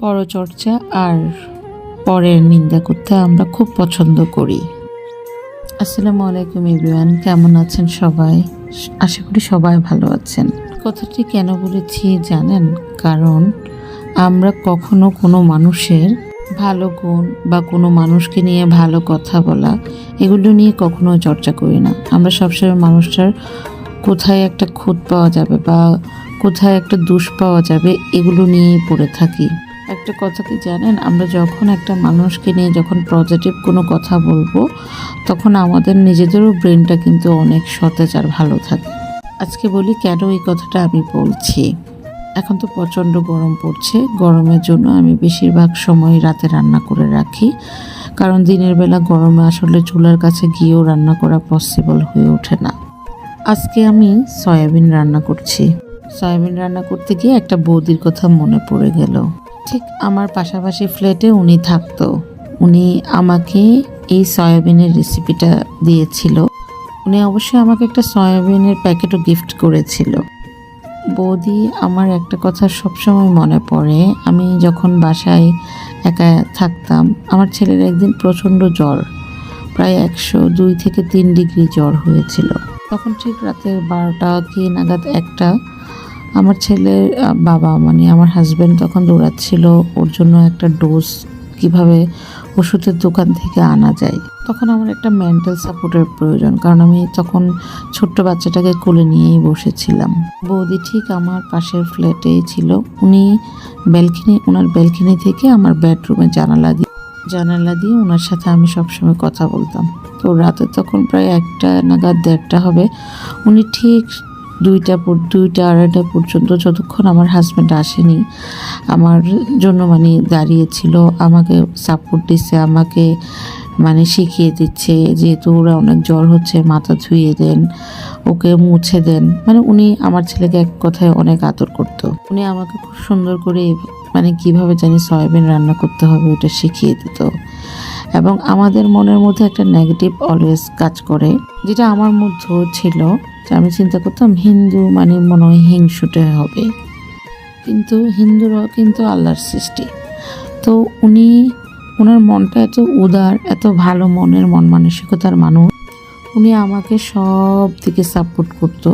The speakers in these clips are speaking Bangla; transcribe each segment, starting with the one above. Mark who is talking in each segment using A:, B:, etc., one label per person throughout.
A: পরচর্চা আর পরের নিন্দা করতে আমরা খুব পছন্দ করি। আসসালামু আলাইকুম এভরিওয়ান, কেমন আছেন সবাই? আশা করি সবাই ভালো আছেন। কথাটি কেন বলেছি জানেন? কারণ আমরা কখনো কোনো মানুষের ভালো গুণ বা কোনো মানুষকে নিয়ে ভালো কথা বলা এগুলো নিয়ে কখনো চর্চা করি না। আমরা সবসময় মানুষটার কোথায় একটা খুঁত পাওয়া যাবে বা কোথায় একটা দোষ পাওয়া যাবে এগুলো নিয়েই পড়ে থাকি। একটা কথা কি জানেন, আমরা যখন একটা মানুষকে নিয়ে যখন পজিটিভ কোনো কথা বলবো তখন আমাদের নিজেদেরও ব্রেনটা কিন্তু অনেক সতেজ আর ভালো থাকে। আজকে বলি কেন এই কথাটা আমি বলছি। এখন তো প্রচণ্ড গরম পড়ছে, গরমের জন্য আমি বেশিরভাগ সময় রাতে রান্না করে রাখি, কারণ দিনের বেলা গরমে আসলে চুলার কাছে গিয়েও রান্না করা পসিবল হয়ে ওঠে না। আজকে আমি সয়াবিন রান্না করছি। সয়াবিন রান্না করতে গিয়ে একটা বৌদির কথা মনে পড়ে গেল। ঠিক আমার পাশাপাশি ফ্ল্যাটে উনি থাকতো। উনি আমাকে এই সয়াবিনের রেসিপিটা দিয়েছিল। উনি অবশ্যই আমাকে একটা সয়াবিনের প্যাকেটও গিফট করেছিল। বৌদি, আমার একটা কথা সবসময় মনে পড়ে। আমি যখন বাসায় একা থাকতাম, আমার ছেলের একদিন প্রচণ্ড জ্বর, প্রায় 102 থেকে 3 ডিগ্রি জ্বর হয়েছিল। তখন ঠিক রাতের 12টা কি নাগাদ একটা আমার ছেলের বাবা মানে আমার হাজব্যান্ড তখন দৌড়াচ্ছিল ওর জন্য একটা ডোজ কিভাবে ওষুধের দোকান থেকে আনা যায়। তখন আমার একটা মেন্টাল সাপোর্টের প্রয়োজন, কারণ আমি তখন ছোট্ট বাচ্চাটাকে কোলে নিয়েই বসেছিলাম। বৌদি ঠিক আমার পাশের ফ্ল্যাটেই ছিল। উনি ওনার ব্যালকনি থেকে আমার বেডরুমে জানালা দিয়ে ওনার সাথে আমি সবসময় কথা বলতাম। তো রাতে তখন প্রায় 1টা নাগাদ 1:30 হবে। উনি ঠিক 2টা 2:30 পর্যন্ত, যতক্ষণ আমার হাজব্যান্ড আসেনি, আমার জন্য মানে দাঁড়িয়েছিল, আমাকে সাপোর্ট দিচ্ছে, আমাকে মানে শিখিয়ে দিচ্ছে যেহেতু ওরা অনেক জ্বর হচ্ছে, মাথা ধুয়ে দেন, ওকে মুছে দেন। মানে উনি আমার ছেলেকে এক কথায় অনেক আদর করতো। উনি আমাকে খুব সুন্দর করে মানে কিভাবে জানি সয়াবিন রান্না করতে হবে ওটা শিখিয়ে দিত। এবং আমাদের মনের মধ্যে একটা নেগেটিভ অলওয়েজ কাজ করে, যেটা আমার মধ্যেও ছিল। আমি চিন্তা করতাম হিন্দু মানে মনে হয় হিংসুটে হবে, কিন্তু হিন্দুরাও কিন্তু আল্লাহর সৃষ্টি। তো ওনার মনটা এত উদার, এত ভালো মনের মন মানসিকতার মানুষ। উনি আমাকে সব দিকে সাপোর্ট করতো,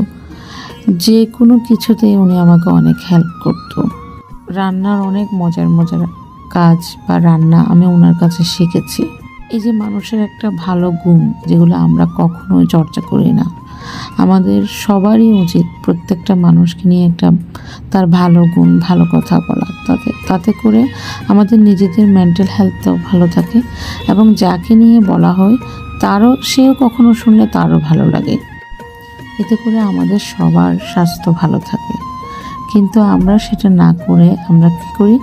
A: যে কোনো কিছুতেই উনি আমাকে অনেক হেল্প করতো। রান্নার অনেক মজার মজার কাজ বা রান্না আমি ওনার কাছে শিখেছি। এই যে মানুষের একটা ভালো গুণ যেগুলো আমরা কখনোই চর্চা করি না, আমাদের সবারই উচিত প্রত্যেকটা মানুষকে নিয়ে একটা তার ভালো গুণ, ভালো কথা বলা। তাতে করে আমাদের নিজেদের মেন্টাল হেলথটাও ভালো থাকে এবং যাকে নিয়ে বলা হয় সেও কখনো শুনলে তারও ভালো লাগে। এতে করে আমাদের সবার স্বাস্থ্য ভালো থাকে। কিন্তু আমরা সেটা না করে আমরা কী করি?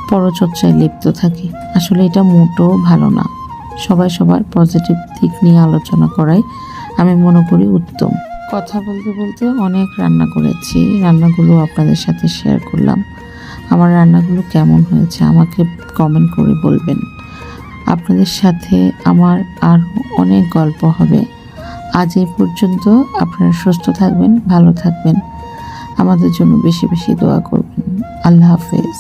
A: পরচর্চায় লিপ্ত থাকি। আসলে এটা মোটেও ভালো না। সবাই সবার পজিটিভ দিক নিয়ে আলোচনা করাই আমি মনে করি উত্তম। কথা বলতে বলতে অনেক রান্না করেছি, রান্নাগুলো আপনাদের সাথে শেয়ার করলাম। আমার রান্নাগুলো কেমন হয়েছে আমাকে কমেন্ট করে বলবেন। আপনাদের সাথে আমার আর অনেক গল্প হবে। আজ এই পর্যন্ত। আপনারা সুস্থ থাকবেন, ভালো থাকবেন, আমাদের জন্য বেশি বেশি দোয়া করবেন। আল্লাহ হাফেজ।